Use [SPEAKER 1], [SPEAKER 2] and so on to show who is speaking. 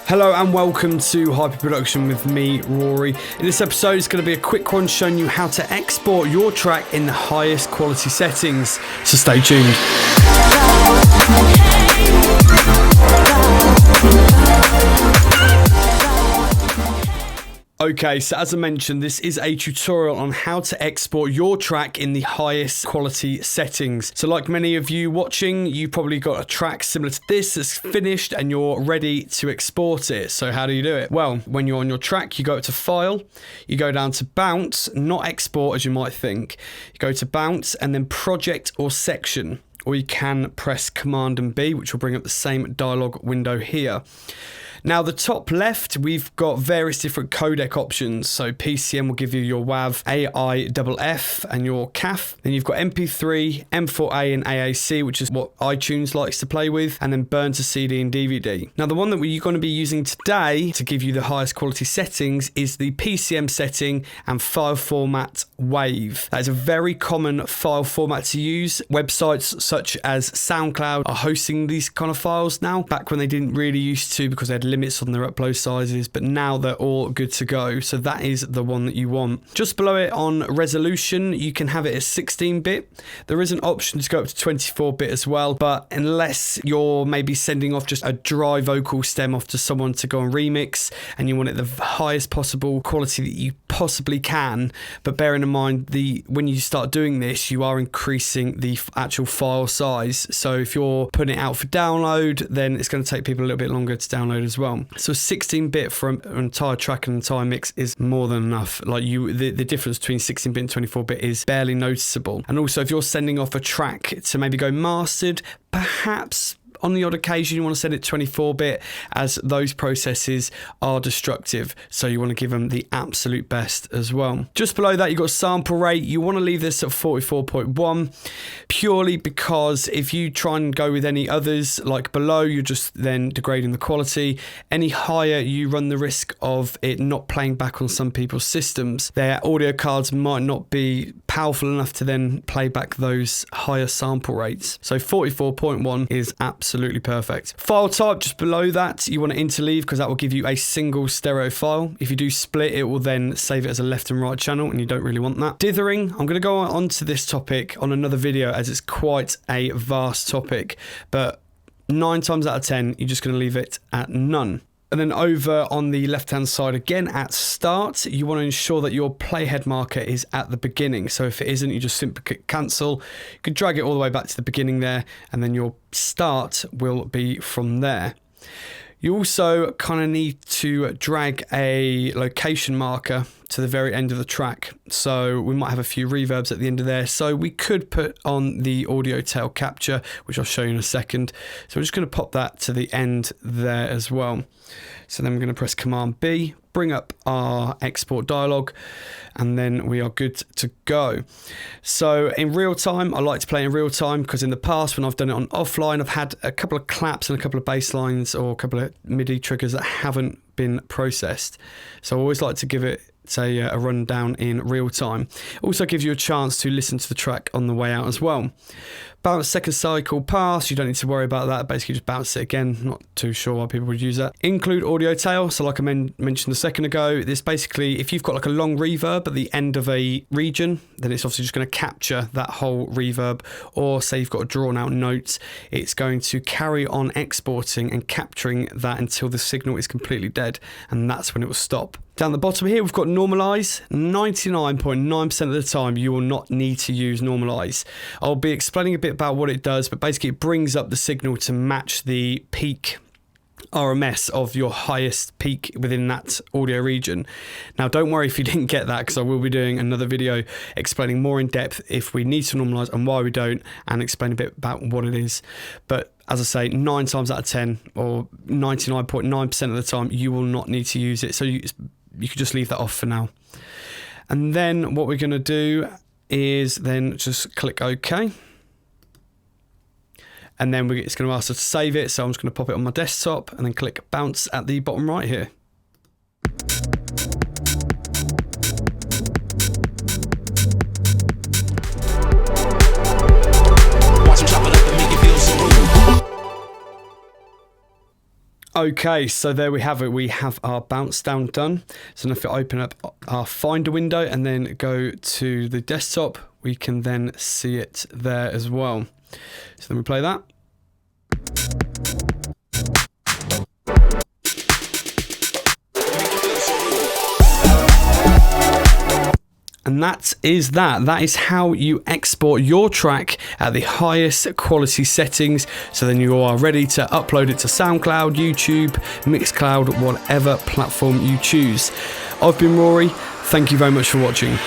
[SPEAKER 1] Hello and welcome to Hyper Production with me, Rory. In this episode, it's going to be a quick one showing you how to export your track in the highest quality settings, so stay tuned. Okay, so as I mentioned, this is a tutorial on how to export your track in the highest quality settings. So like many of you watching, you've probably got a track similar to this that's finished and you're ready to export it. So how do you do it? Well, when you're on your track, you go to File, you go down to Bounce, not Export as you might think. You go to Bounce and then Project or Section, or you can press Command and B, which will bring up the same dialog window here. Now, the top left, we've got various different codec options. So PCM will give you your WAV, AIFF, and your CAF. Then you've got MP3, M4A, and AAC, which is what iTunes likes to play with, and then burn to CD and DVD. Now, the one that we're going to be using today to give you the highest quality settings is the PCM setting and file format WAV. That is a very common file format to use. Websites such as SoundCloud are hosting these kind of files now, back when they didn't really used to because they had limits on their upload sizes, but now they're all good to go. So that is the one that you want. Just below it on resolution, you can have it as 16-bit. There is an option to go up to 24-bit as well, but unless you're maybe sending off just a dry vocal stem off to someone to go and remix and you want it the highest possible quality that you possibly can, but bearing in mind when you start doing this, you are increasing the actual file size. So if you're putting it out for download, then it's going to take people a little bit longer to download as well. So 16-bit for an entire track and an entire mix is more than enough. Like the difference between 16-bit and 24-bit is barely noticeable. And also, if you're sending off a track to maybe go mastered, perhaps on the odd occasion you want to send it 24-bit, as those processes are destructive, so you want to give them the absolute best as well. Just below that, you've got sample rate. You want to leave this at 44.1 purely because if you try and go with any others like below, you're just then degrading the quality. Any higher, you run the risk of it not playing back on some people's systems. Their audio cards might not be powerful enough to then play back those higher sample rates. So 44.1 is absolutely perfect. File type, just below that, you want to interleave because that will give you a single stereo file. If you do split, it will then save it as a left and right channel, and you don't really want that. Dithering, I'm going to go on to this topic on another video as it's quite a vast topic, but 9 times out of 10, you're just going to leave it at none. And then over on the left-hand side again at start, you want to ensure that your playhead marker is at the beginning. So if it isn't, you just simply click cancel. You can drag it all the way back to the beginning there, and then your start will be from there. You also kind of need to drag a location marker to the very end of the track. So we might have a few reverbs at the end of there. So we could put on the audio tail capture, which I'll show you in a second. So we're just going to pop that to the end there as well. So then we're going to press Command B, bring up our export dialog, and then we are good to go. So in real time, I like to play in real time because in the past when I've done it on offline, I've had a couple of claps and a couple of bass lines or a couple of MIDI triggers that haven't been processed. So I always like to give it a rundown in real time. Also gives you a chance to listen to the track on the way out as well. Bounce second cycle pass, you don't need to worry about that. Basically just bounce it again. Not too sure why people would use that. Include audio tail. So like I mentioned a second ago, this basically, if you've got like a long reverb at the end of a region, then it's obviously just going to capture that whole reverb. Or say you've got a drawn out note, it's going to carry on exporting and capturing that until the signal is completely dead, and that's when it will stop. Down the bottom here, we've got Normalize. 99.9% of the time, you will not need to use Normalize. I'll be explaining a bit about what it does, but basically it brings up the signal to match the peak RMS of your highest peak within that audio region. Now, don't worry if you didn't get that, because I will be doing another video explaining more in depth if we need to normalize and why we don't, and explain a bit about what it is. But as I say, 9 times out of 10 or 99.9% of the time, you will not need to use it. So you could just leave that off for now. And then what we're going to do is then just click OK. And then it's going to ask us to save it. So I'm just going to pop it on my desktop and then click bounce at the bottom right here. Okay, so there we have it. We have our bounce down done. So now if we open up our Finder window and then go to the desktop, we can then see it there as well. So then we play that. And that is that. That is how you export your track at the highest quality settings. So then you are ready to upload it to SoundCloud, YouTube, Mixcloud, whatever platform you choose. I've been Rory. Thank you very much for watching.